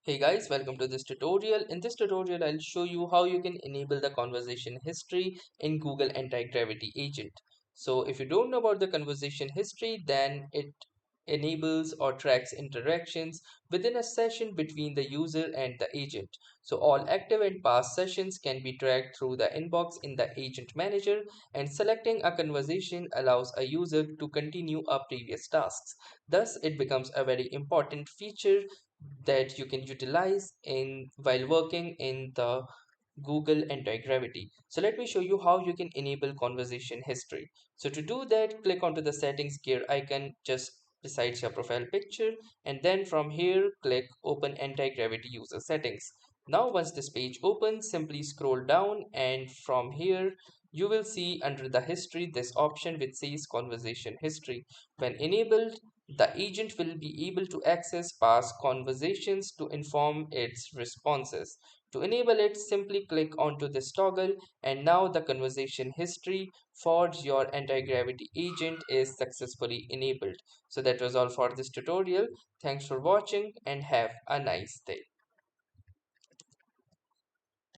Hey guys, welcome to this tutorial. In this tutorial, I'll show you how you can enable the conversation history in Google Antigravity agent. So if you don't know about the conversation history, then it enables or tracks interactions within a session between the user and the agent. So all active and past sessions can be tracked through the inbox in the agent manager, and selecting a conversation allows a user to continue a previous tasks. Thus, it becomes a very important feature that you can utilize in while working in the Google Anti-Gravity. So let me show you how you can enable conversation history. So to do that, click onto the settings gear icon just besides your profile picture, and then from here click open anti-gravity user settings. Now once this page opens, simply scroll down, and from here you will see under the history this option which says conversation history. When enabled, the agent will be able to access past conversations to inform its responses. To enable it, simply click onto this toggle, and now the conversation history for your anti-gravity agent is successfully enabled. So that was all for this tutorial. Thanks for watching and have a nice day.